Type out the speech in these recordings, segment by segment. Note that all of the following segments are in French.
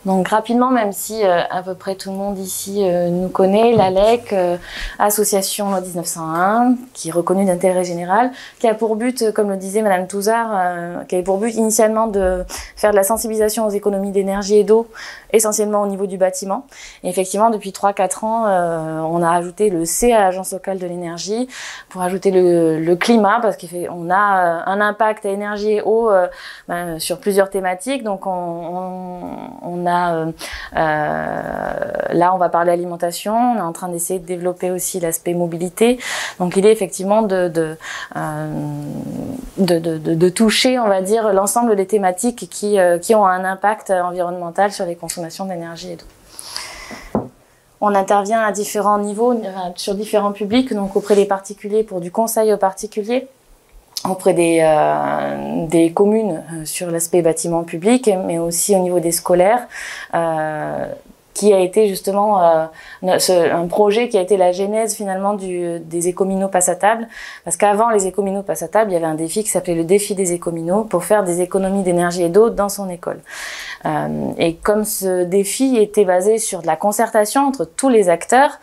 Donc rapidement, même si à peu près tout le monde ici nous connaît, l'ALEC, association 1901, qui est reconnue d'intérêt général, qui a pour but, comme le disait Madame Touzard, qui avait pour but initialement de faire de la sensibilisation aux économies d'énergie et d'eau, essentiellement au niveau du bâtiment. Et effectivement, depuis 3-4 ans, on a ajouté le C à l'Agence locale de l'énergie pour ajouter le climat, parce qu'on a un impact à énergie et eau sur plusieurs thématiques. Donc on a là, on va parler alimentation. On est en train d'essayer de développer aussi l'aspect mobilité. Donc, l'idée effectivement de toucher, on va dire, l'ensemble des thématiques qui ont un impact environnemental sur les consommations d'énergie et d'eau. On intervient à différents niveaux, sur différents publics, donc auprès des particuliers pour du conseil aux particuliers, auprès des communes sur l'aspect bâtiment public, mais aussi au niveau des scolaires, qui a été justement un projet qui a été la genèse finalement des écominos passe à table, parce qu'avant les écominos passe à table, il y avait un défi qui s'appelait le défi des écominos pour faire des économies d'énergie et d'eau dans son école. Et comme ce défi était basé sur de la concertation entre tous les acteurs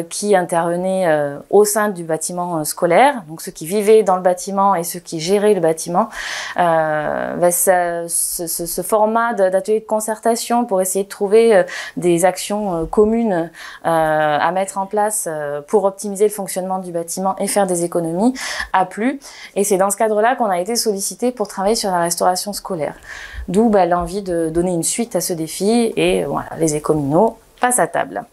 qui intervenaient au sein du bâtiment scolaire, donc ceux qui vivaient dans le bâtiment et ceux qui géraient le bâtiment, ce format d'atelier de concertation pour essayer de trouver des actions communes à mettre en place pour optimiser le fonctionnement du bâtiment et faire des économies a plu. Et c'est dans ce cadre-là qu'on a été sollicité pour travailler sur la restauration scolaire. D'où l'envie de donner une suite à ce défi et voilà, les écominos passent à table.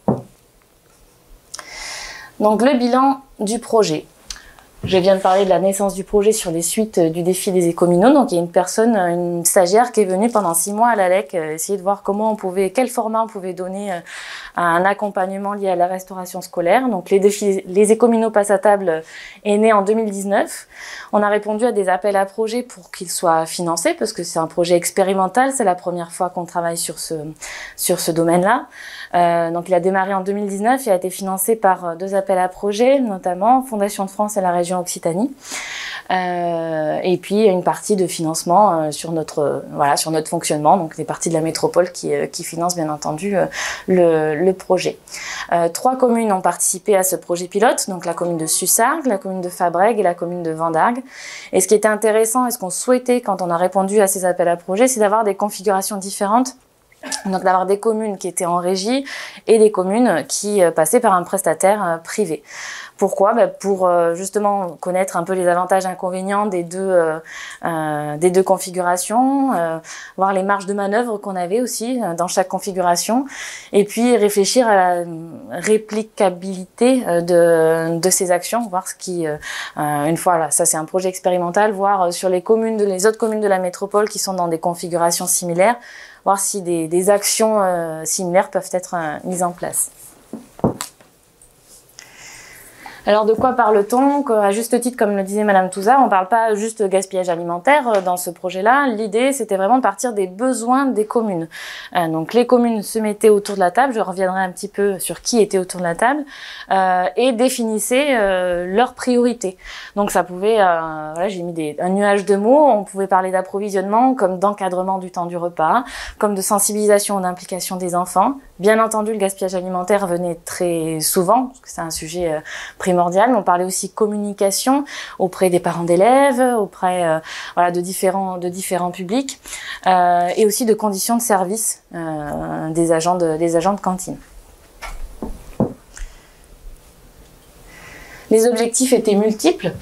Donc le bilan du projet. Je viens de parler de la naissance du projet sur les suites du défi des écominos. Donc il y a une stagiaire qui est venue pendant 6 mois à l'ALEC essayer de voir quel format on pouvait donner à un accompagnement lié à la restauration scolaire. Donc les écominos passent à table est né en 2019. On a répondu à des appels à projets pour qu'ils soient financés parce que c'est un projet expérimental. C'est la première fois qu'on travaille sur ce domaine-là. Donc il a démarré en 2019 et a été financé par 2 appels à projets, notamment Fondation de France et la région Occitanie. Et puis une partie de financement sur notre fonctionnement, donc des parties de la métropole qui financent bien entendu le projet. 3 communes ont participé à ce projet pilote, donc la commune de Sussargues, la commune de Fabrègues et la commune de Vendargues. Et ce qui était intéressant et ce qu'on souhaitait quand on a répondu à ces appels à projets, c'est d'avoir des configurations différentes. Donc d'avoir des communes qui étaient en régie et des communes qui passaient par un prestataire privé. Pourquoi ? Pour justement connaître un peu les avantages et inconvénients des deux configurations, voir les marges de manœuvre qu'on avait aussi dans chaque configuration, et puis réfléchir à la réplicabilité de ces actions, voir ce qui, une fois là, ça c'est un projet expérimental, voir sur les autres communes de la métropole qui sont dans des configurations similaires, voir si des actions similaires peuvent être mises en place. Alors de quoi parle-t-on ? À juste titre, comme le disait Madame Touzard, on ne parle pas juste de gaspillage alimentaire dans ce projet-là. L'idée, c'était vraiment de partir des besoins des communes. Donc les communes se mettaient autour de la table, je reviendrai un petit peu sur qui était autour de la table, et définissaient leurs priorités. Donc ça pouvait, voilà, j'ai mis un nuage de mots, on pouvait parler d'approvisionnement, comme d'encadrement du temps du repas, comme de sensibilisation et d'implication des enfants. Bien entendu, le gaspillage alimentaire venait très souvent, parce que c'est un sujet primordial. On parlait aussi communication auprès des parents d'élèves, auprès voilà, de différents publics, et aussi de conditions de service des agents de cantine. Les objectifs étaient multiples.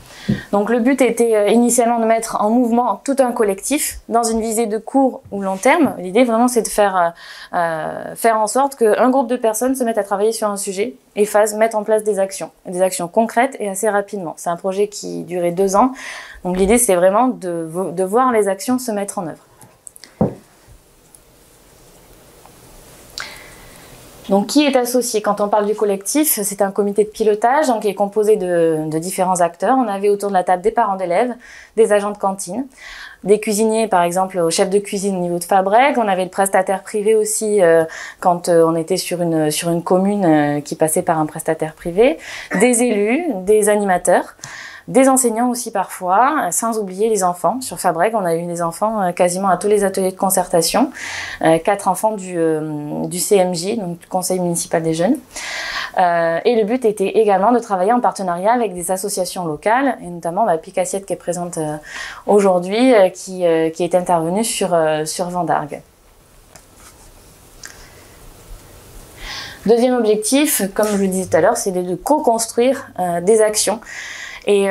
Donc le but était initialement de mettre en mouvement tout un collectif dans une visée de court ou long terme. L'idée vraiment c'est de faire en sorte qu'un groupe de personnes se mette à travailler sur un sujet et mettre en place des actions concrètes et assez rapidement. C'est un projet qui durait 2 ans, donc l'idée c'est vraiment de voir les actions se mettre en œuvre. Donc, qui est associé? Quand on parle du collectif, c'est un comité de pilotage donc, qui est composé de différents acteurs. On avait autour de la table des parents d'élèves, des agents de cantine, des cuisiniers, par exemple, au chef de cuisine au niveau de Fabrègues. On avait le prestataire privé aussi quand on était sur une commune qui passait par un prestataire privé, des élus, des animateurs. des enseignants aussi parfois, sans oublier les enfants. Sur Fabrègues, on a eu des enfants quasiment à tous les ateliers de concertation, 4 enfants du CMJ, donc du Conseil municipal des jeunes. Et le but était également de travailler en partenariat avec des associations locales, et notamment Picassiette qui est présente aujourd'hui, qui est intervenue sur Vendargues. Deuxième objectif, comme je le disais tout à l'heure, c'est de co-construire des actions. Et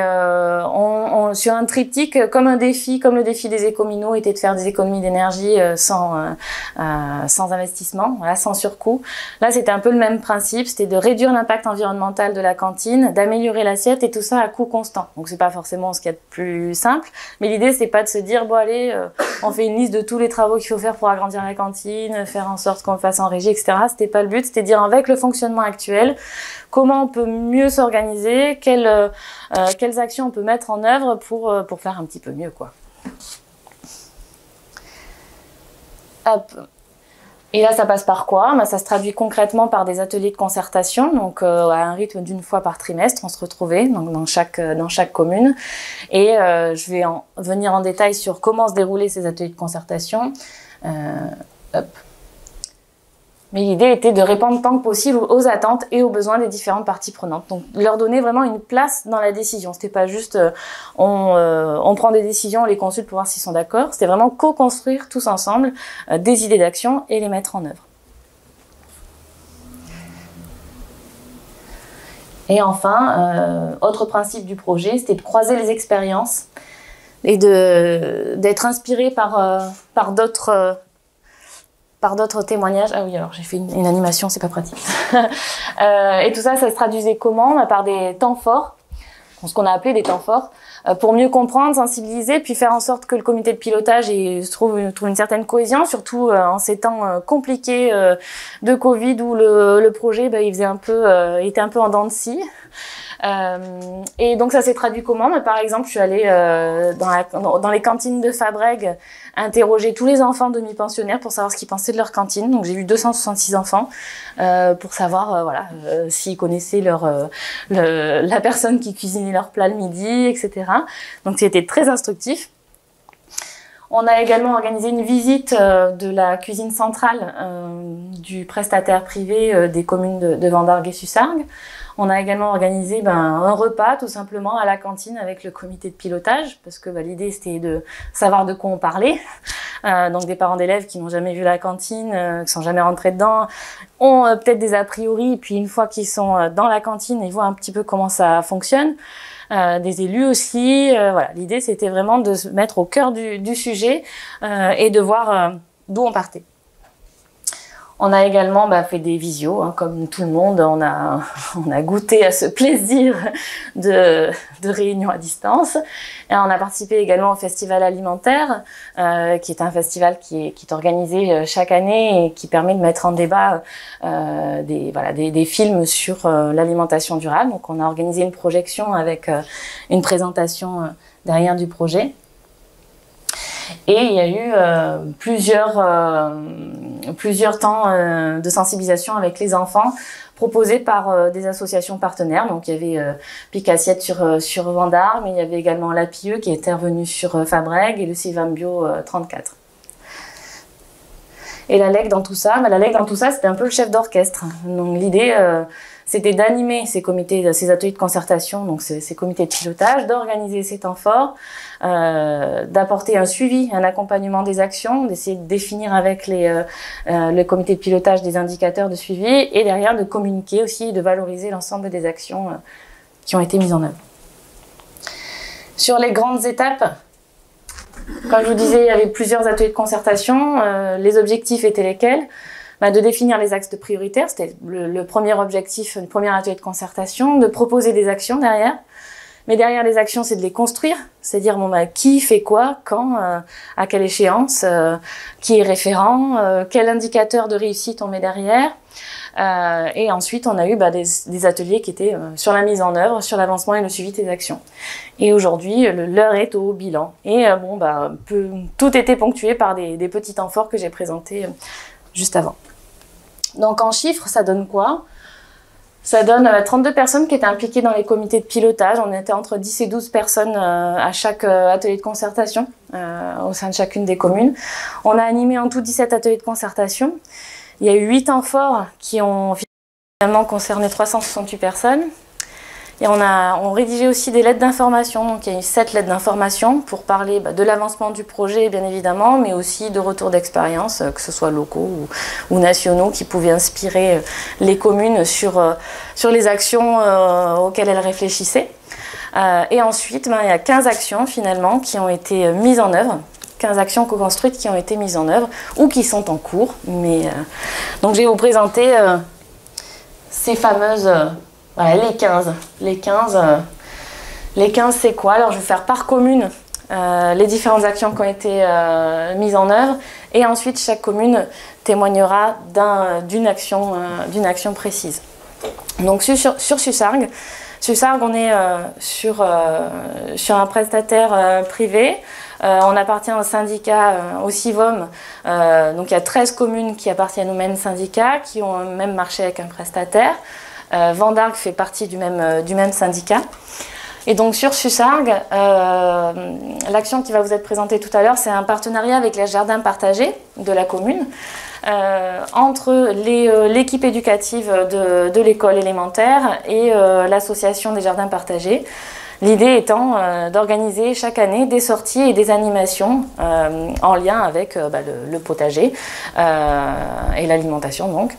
sur un triptyque, comme le défi des écominos était de faire des économies d'énergie sans investissement, voilà, sans surcoût. Là, c'était un peu le même principe, c'était de réduire l'impact environnemental de la cantine, d'améliorer l'assiette et tout ça à coût constant. Donc c'est pas forcément ce qu'il y a de plus simple, mais l'idée c'est pas de se dire bon allez, on fait une liste de tous les travaux qu'il faut faire pour agrandir la cantine, faire en sorte qu'on le fasse en régie, etc. C'était pas le but, c'était de dire avec le fonctionnement actuel, comment on peut mieux s'organiser, quelles actions on peut mettre en œuvre pour faire un petit peu mieux, quoi. Hop. Et là, ça passe par quoi? Ça se traduit concrètement par des ateliers de concertation, donc à un rythme d'une fois par trimestre, on se retrouvait donc dans chaque commune. Et je vais venir en détail sur comment se déroulaient ces ateliers de concertation. Hop. Mais l'idée était de répondre tant que possible aux attentes et aux besoins des différentes parties prenantes. Donc, leur donner vraiment une place dans la décision. C'était pas juste on prend des décisions, on les consulte pour voir s'ils sont d'accord. C'était vraiment co-construire tous ensemble des idées d'action et les mettre en œuvre. Et enfin, autre principe du projet, c'était de croiser les expériences et d'être inspiré par d'autres témoignages. Ah oui, alors j'ai fait une animation, c'est pas pratique. Et tout ça, ça se traduisait comment? Par des temps forts, ce qu'on a appelé des temps forts, pour mieux comprendre, sensibiliser, puis faire en sorte que le comité de pilotage trouve une certaine cohésion, surtout en ces temps compliqués de Covid où le projet il était un peu en dents de scie. Et donc ça s'est traduit comment? Par exemple, je suis allée dans les cantines de Fabrègues interroger tous les enfants demi-pensionnaires pour savoir ce qu'ils pensaient de leur cantine. Donc j'ai vu 266 enfants pour savoir s'ils connaissaient la personne qui cuisinait leur plat le midi, etc. Donc c'était très instructif. On a également organisé une visite de la cuisine centrale du prestataire privé des communes de Vendargues et Sussargues. On a également organisé un repas tout simplement à la cantine avec le comité de pilotage parce que l'idée c'était de savoir de quoi on parlait. Donc des parents d'élèves qui n'ont jamais vu la cantine, qui sont jamais rentrés dedans, ont peut-être des a priori, et puis une fois qu'ils sont dans la cantine, ils voient un petit peu comment ça fonctionne. Des élus aussi. Voilà, l'idée c'était vraiment de se mettre au cœur du sujet et de voir d'où on partait. On a également fait des visios, comme tout le monde, on a goûté à ce plaisir de réunion à distance. Et on a participé également au festival alimentaire, qui est un festival qui est organisé chaque année et qui permet de mettre en débat des films sur l'alimentation durable. Donc on a organisé une projection avec une présentation derrière du projet. Et il y a eu plusieurs temps de sensibilisation avec les enfants proposés par des associations partenaires. Donc il y avait Picassiette sur Vendargues, mais il y avait également l'APIE qui est intervenu sur Fabrègues et le Sylvain Bio 34. Et la LEC dans tout ça, c'était un peu le chef d'orchestre. Donc l'idée c'était d'animer ces ateliers de concertation, donc ces comités de pilotage, d'organiser ces temps forts, d'apporter un suivi, un accompagnement des actions, d'essayer de définir avec le comité de pilotage des indicateurs de suivi et derrière de communiquer aussi et de valoriser l'ensemble des actions qui ont été mises en œuvre. Sur les grandes étapes, comme je vous disais, il y avait plusieurs ateliers de concertation. Les objectifs étaient lesquels? De définir les axes de prioritaire, c'était le premier objectif, le premier atelier de concertation, de proposer des actions derrière. Mais derrière les actions, c'est de les construire, c'est dire qui fait quoi, quand, à quelle échéance, qui est référent, quel indicateur de réussite on met derrière. Et ensuite, on a eu des ateliers qui étaient sur la mise en œuvre, sur l'avancement et le suivi des actions. Et aujourd'hui, l'heure est au bilan. Et tout était ponctué par des petits temps forts que j'ai présentés juste avant. Donc en chiffres, ça donne quoi? Ça donne 32 personnes qui étaient impliquées dans les comités de pilotage. On était entre 10 et 12 personnes à chaque atelier de concertation au sein de chacune des communes. On a animé en tout 17 ateliers de concertation. Il y a eu 8 temps forts qui ont finalement concerné 368 personnes. Et on rédigeait aussi des lettres d'information. Donc il y a eu 7 lettres d'information pour parler de l'avancement du projet, bien évidemment, mais aussi de retours d'expérience, que ce soit locaux ou nationaux, qui pouvaient inspirer les communes sur les actions auxquelles elles réfléchissaient. Et ensuite, il y a 15 actions finalement qui ont été mises en œuvre. 15 actions co-construites qui ont été mises en œuvre ou qui sont en cours. Donc je vais vous présenter ces fameuses... Voilà, les 15. Les 15, c'est quoi? Alors, je vais faire par commune les différentes actions qui ont été mises en œuvre. Et ensuite, chaque commune témoignera d'une action précise. Donc, sur Sussargues, on est sur un prestataire privé. On appartient au syndicat, au CIVOM. Donc, il y a 13 communes qui appartiennent au même syndicat, qui ont même marché avec un prestataire. Vendargues fait partie du même syndicat. Et donc sur Sussargues, l'action qui va vous être présentée tout à l'heure, c'est un partenariat avec les jardins partagés de la commune, entre l'équipe éducative de l'école élémentaire et l'association des jardins partagés. L'idée étant d'organiser chaque année des sorties et des animations en lien avec le potager et l'alimentation. Donc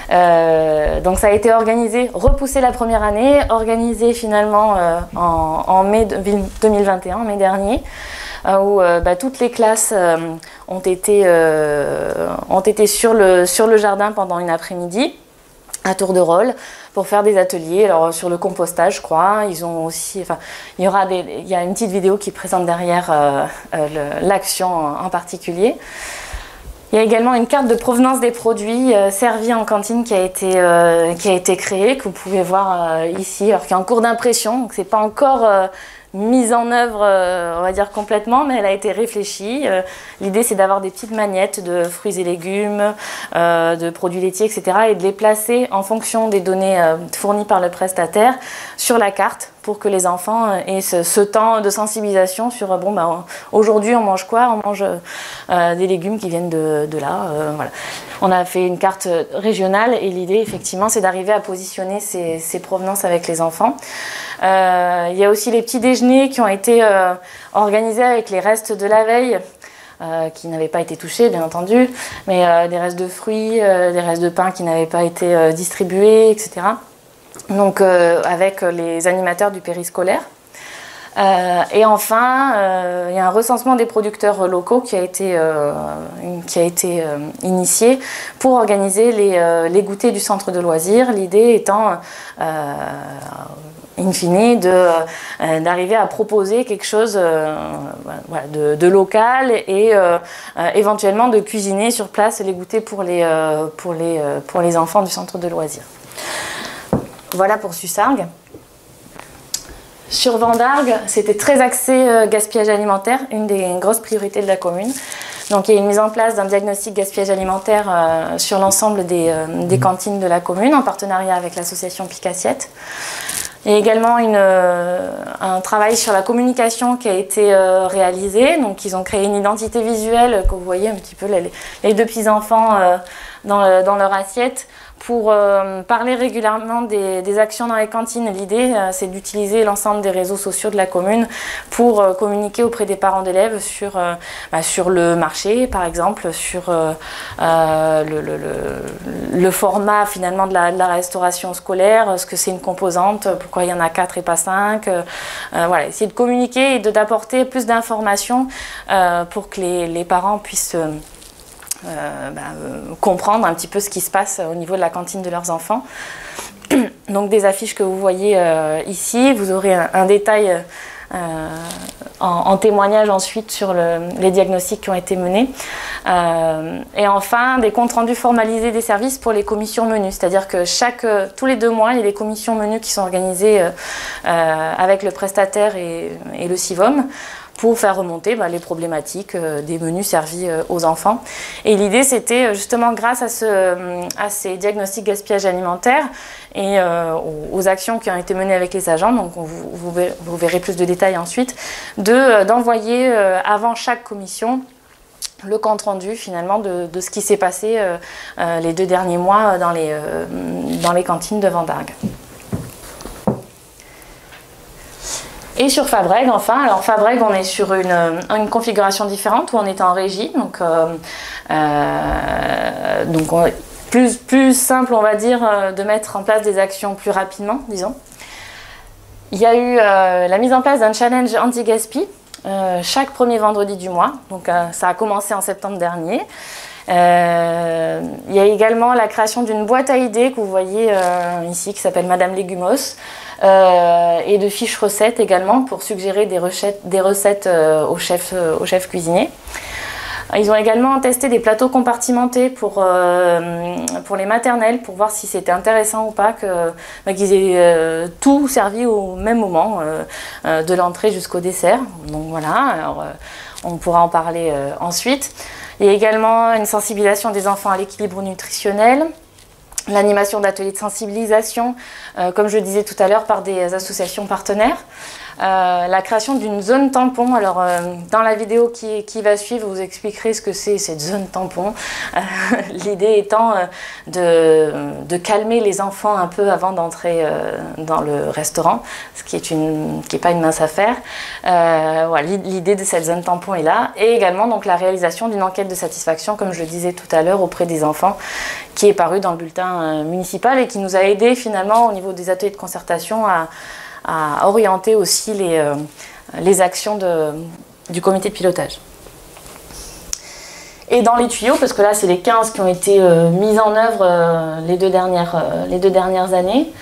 ça a été organisé, repoussé la première année, organisé finalement en mai 2021, mai dernier, où toutes les classes ont été sur le jardin pendant une après-midi, à tour de rôle, pour faire des ateliers. Alors sur le compostage, je crois, ils ont aussi, il y a une petite vidéo qui présente derrière l'action en particulier. Il y a également une carte de provenance des produits servis en cantine qui a été créée, que vous pouvez voir ici, alors qui est en cours d'impression, donc c'est pas encore mise en œuvre, on va dire complètement, mais elle a été réfléchie. L'idée, c'est d'avoir des petites magnettes de fruits et légumes, de produits laitiers, etc., et de les placer en fonction des données fournies par le prestataire sur la carte, pour que les enfants aient ce temps de sensibilisation sur aujourd'hui on mange quoi? On mange des légumes qui viennent de là. Voilà. On a fait une carte régionale et l'idée effectivement c'est d'arriver à positionner ces provenances avec les enfants. Il y a aussi les petits déjeuners qui ont été organisés avec les restes de la veille. Qui n'avaient pas été touchés bien entendu, mais des restes de fruits, des restes de pain qui n'avaient pas été distribués, etc. Donc avec les animateurs du périscolaire. Et enfin, il y a un recensement des producteurs locaux qui a été initié pour organiser les goûters du centre de loisirs. L'idée étant, in fine, d'arriver à proposer quelque chose de local et éventuellement de cuisiner sur place les goûters pour les enfants du centre de loisirs. Voilà pour Sussargues. Sur Vendargues, c'était très axé gaspillage alimentaire, une des grosses priorités de la commune. Donc il y a une mise en place d'un diagnostic gaspillage alimentaire sur l'ensemble des cantines de la commune, en partenariat avec l'association Pic-Assiette. Il y a également un travail sur la communication qui a été réalisé. Donc ils ont créé une identité visuelle, que vous voyez un petit peu les deux petits-enfants dans leur assiette, pour parler régulièrement des actions dans les cantines. L'idée, c'est d'utiliser l'ensemble des réseaux sociaux de la commune pour communiquer auprès des parents d'élèves sur le marché, par exemple, sur le format finalement de la restauration scolaire, ce que c'est une composante, pourquoi il y en a 4 et pas 5. Voilà, essayer de communiquer et d'apporter plus d'informations pour que les parents puissent comprendre un petit peu ce qui se passe au niveau de la cantine de leurs enfants. Donc des affiches que vous voyez ici, vous aurez un détail en témoignage ensuite sur les diagnostics qui ont été menés. Et enfin, des comptes rendus formalisés des services pour les commissions menus, c'est-à-dire que tous les 2 mois, il y a des commissions menus qui sont organisées avec le prestataire et le CIVOM, pour faire remonter les problématiques des menus servis aux enfants. Et l'idée, c'était justement grâce à ces diagnostics gaspillage alimentaire et aux actions qui ont été menées avec les agents, donc vous verrez plus de détails ensuite, d'envoyer avant chaque commission le compte rendu finalement de ce qui s'est passé les 2 derniers mois dans les cantines de Vendargues. Et sur Fabrègues, enfin, alors Fabrègues, on est sur une configuration différente où on est en régie, donc plus simple, on va dire, de mettre en place des actions plus rapidement, disons. Il y a eu la mise en place d'un challenge anti-gaspi chaque premier vendredi du mois, donc ça a commencé en septembre dernier. Il y a également la création d'une boîte à idées que vous voyez ici, qui s'appelle Madame Légumos, et de fiches recettes également pour suggérer des recettes aux chefs cuisiniers. Ils ont également testé des plateaux compartimentés pour les maternelles, pour voir si c'était intéressant ou pas qu'ils aient tout servi au même moment, de l'entrée jusqu'au dessert. Donc voilà, alors, on pourra en parler ensuite. Il y a également une sensibilisation des enfants à l'équilibre nutritionnel, l'animation d'ateliers de sensibilisation, comme je disais tout à l'heure, par des associations partenaires. La création d'une zone tampon. Alors dans la vidéo qui va suivre, vous expliquerez ce que c'est cette zone tampon. L'idée étant de calmer les enfants un peu avant d'entrer dans le restaurant, ce qui est pas une mince affaire. Voilà, l'idée de cette zone tampon est là, et également donc la réalisation d'une enquête de satisfaction, comme je le disais tout à l'heure, auprès des enfants, qui est parue dans le bulletin municipal et qui nous a aidé finalement au niveau des ateliers de concertation à orienter aussi les actions du comité de pilotage. Et dans les tuyaux, parce que là c'est les 15 qui ont été mis en œuvre les deux dernières années,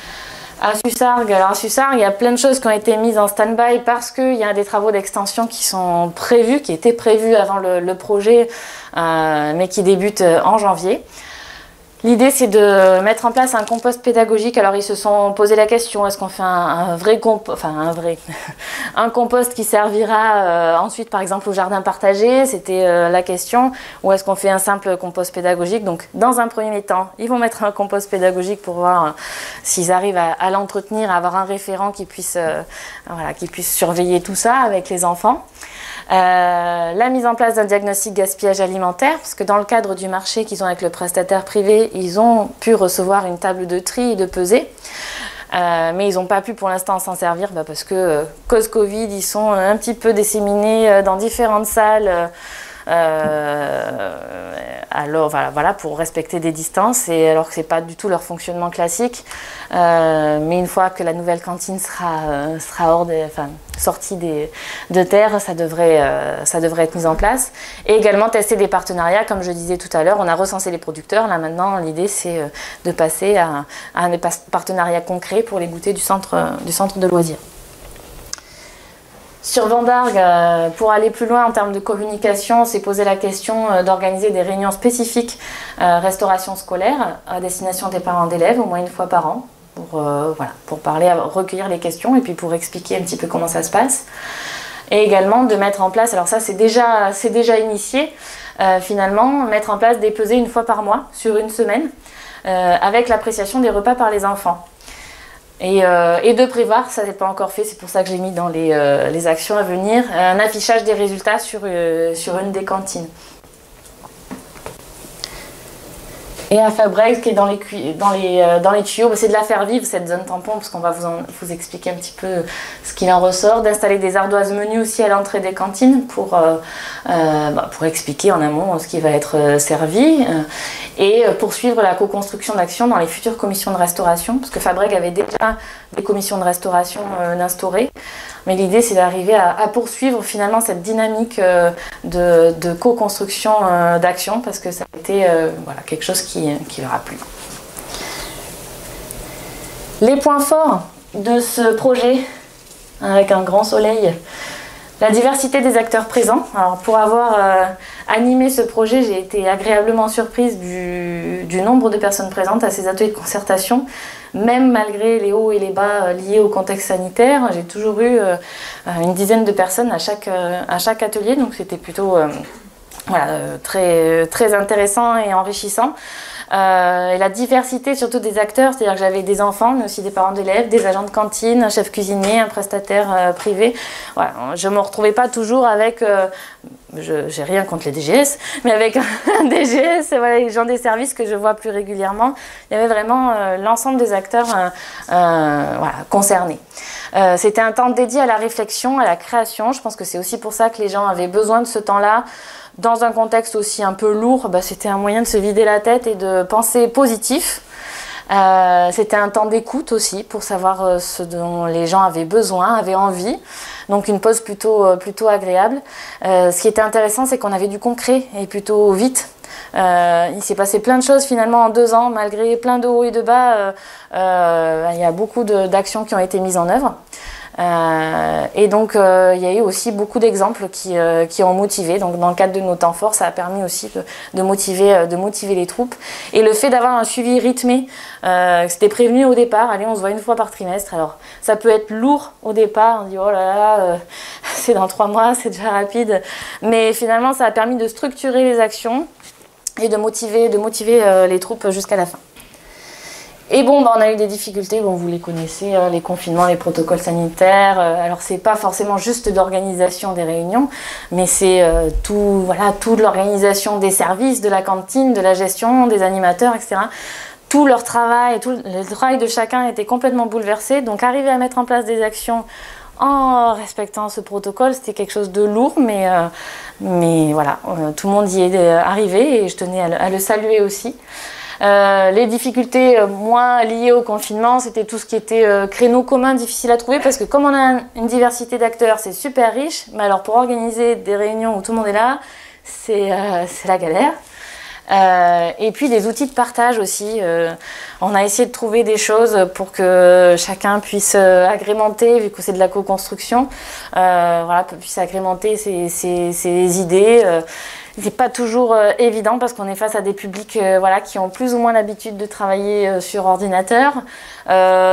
à Sussargues, alors à Sussargues, il y a plein de choses qui ont été mises en stand-by parce qu'il y a des travaux d'extension qui sont prévus, qui étaient prévus avant le projet, mais qui débutent en janvier. L'idée, c'est de mettre en place un compost pédagogique. Alors, ils se sont posé la question, est-ce qu'on fait un compost qui servira ensuite, par exemple, au jardin partagé? C'était la question. Ou est-ce qu'on fait un simple compost pédagogique? Donc, dans un premier temps, ils vont mettre un compost pédagogique pour voir s'ils arrivent à l'entretenir, à avoir un référent qui puisse surveiller tout ça avec les enfants. La mise en place d'un diagnostic gaspillage alimentaire, parce que dans le cadre du marché qu'ils ont avec le prestataire privé, ils ont pu recevoir une table de tri et de pesée, mais ils n'ont pas pu pour l'instant s'en servir parce que cause Covid, ils sont un petit peu disséminés dans différentes salles. Alors voilà, pour respecter des distances, et alors que c'est pas du tout leur fonctionnement classique, mais une fois que la nouvelle cantine sera sortie de terre, ça devrait être mis en place. Et également tester des partenariats, comme je disais tout à l'heure, on a recensé les producteurs, là maintenant l'idée c'est de passer à un partenariat concret pour les goûters du centre de loisirs. Sur Vendargues, pour aller plus loin en termes de communication, on s'est posé la question d'organiser des réunions spécifiques restauration scolaire à destination des parents d'élèves, au moins une fois par an, pour parler, recueillir les questions et puis pour expliquer un petit peu comment ça se passe. Et également de mettre en place, alors ça c'est déjà initié, finalement, mettre en place des pesées une fois par mois sur une semaine, avec l'appréciation des repas par les enfants. Et de prévoir, ça n'est pas encore fait, c'est pour ça que j'ai mis dans les actions à venir, un affichage des résultats sur une des cantines. Et à Fabrègues, qui est dans les tuyaux, c'est de la faire vivre cette zone tampon, parce qu'on va vous expliquer un petit peu ce qu'il en ressort, d'installer des ardoises menus aussi à l'entrée des cantines pour expliquer en amont ce qui va être servi, et poursuivre la co-construction d'actions dans les futures commissions de restauration, parce que Fabrègues avait déjà des commissions de restauration d'instaurer, mais l'idée c'est d'arriver à poursuivre finalement cette dynamique de co-construction d'actions, parce que ça a été quelque chose qui leur a plu. Les points forts de ce projet, avec un grand soleil La diversité des acteurs présents. Alors pour avoir animé ce projet, j'ai été agréablement surprise du nombre de personnes présentes à ces ateliers de concertation. Même malgré les hauts et les bas liés au contexte sanitaire, j'ai toujours eu une dizaine de personnes à chaque atelier, donc c'était plutôt voilà, très intéressant et enrichissant. Et la diversité surtout des acteurs, c'est-à-dire que j'avais des enfants, mais aussi des parents d'élèves, des agents de cantine, un chef cuisinier, un prestataire privé. Voilà, je ne me retrouvais pas toujours avec, j'ai rien contre les DGS, mais avec un DGS, voilà, les gens des services que je vois plus régulièrement. Il y avait vraiment l'ensemble des acteurs voilà, concernés. C'était un temps dédié à la réflexion, à la création. Je pense que c'est aussi pour ça que les gens avaient besoin de ce temps-là. Dans un contexte aussi un peu lourd, c'était un moyen de se vider la tête et de penser positif. C'était un temps d'écoute aussi pour savoir ce dont les gens avaient besoin, avaient envie. Donc une pause plutôt agréable. Ce qui était intéressant, c'est qu'on avait du concret et plutôt vite. Il s'est passé plein de choses finalement en 2 ans, malgré plein de hauts et de bas. Il y a beaucoup d'actions qui ont été mises en œuvre. Et donc il y a eu aussi beaucoup d'exemples qui ont motivé. Donc dans le cadre de nos temps forts, ça a permis aussi de motiver les troupes. Et le fait d'avoir un suivi rythmé, c'était prévenu au départ, allez on se voit 1 fois par trimestre. Alors ça peut être lourd au départ, on dit oh là là, c'est dans 3 mois, c'est déjà rapide. Mais finalement ça a permis de structurer les actions et de motiver les troupes jusqu'à la fin. Et bon, on a eu des difficultés, vous les connaissez, les confinements, les protocoles sanitaires. Alors, c'est pas forcément juste d'organisation des réunions, mais c'est toute l'organisation des services, de la cantine, de la gestion, des animateurs, etc. Tout leur travail, tout le travail de chacun était complètement bouleversé. Donc, arriver à mettre en place des actions en respectant ce protocole, c'était quelque chose de lourd, mais voilà, tout le monde y est arrivé et je tenais à le saluer aussi. Les difficultés moins liées au confinement, c'était tout ce qui était créneaux communs difficiles à trouver parce que comme on a une diversité d'acteurs, c'est super riche, mais alors pour organiser des réunions où tout le monde est là, c'est la galère. Et puis des outils de partage aussi. On a essayé de trouver des choses pour que chacun puisse agrémenter, vu que c'est de la co-construction, voilà, puisse agrémenter ses idées. C'est pas toujours évident parce qu'on est face à des publics voilà, qui ont plus ou moins l'habitude de travailler sur ordinateur.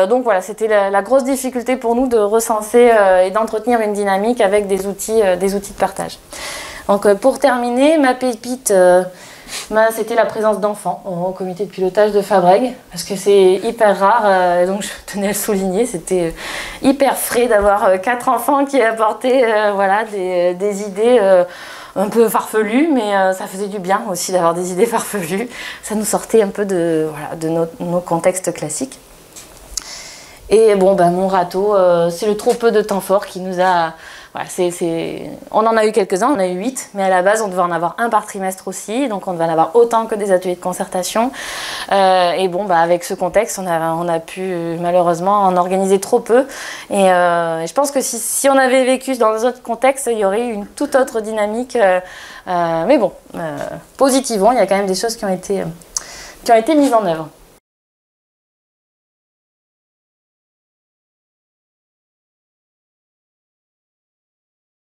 Donc voilà, c'était la grosse difficulté pour nous de recenser et d'entretenir une dynamique avec des outils de partage. Donc pour terminer, ma pépite, c'était la présence d'enfants au comité de pilotage de Fabrègues, parce que c'est hyper rare, donc je tenais à le souligner, c'était hyper frais d'avoir 4 enfants qui apportaient voilà, des idées un peu farfelues, mais ça faisait du bien aussi d'avoir des idées farfelues, ça nous sortait un peu de nos contextes classiques. Et bon, mon râteau, c'est le trop peu de temps fort qui nous a... Voilà, on en a eu quelques-uns, on en a eu 8, mais à la base on devait en avoir 1 par trimestre aussi, donc on devait en avoir autant que des ateliers de concertation. Et bon, avec ce contexte, on a pu malheureusement en organiser trop peu. Et je pense que si on avait vécu dans un autre contexte, il y aurait eu une toute autre dynamique. Mais bon, positivement, il y a quand même des choses qui ont été mises en œuvre.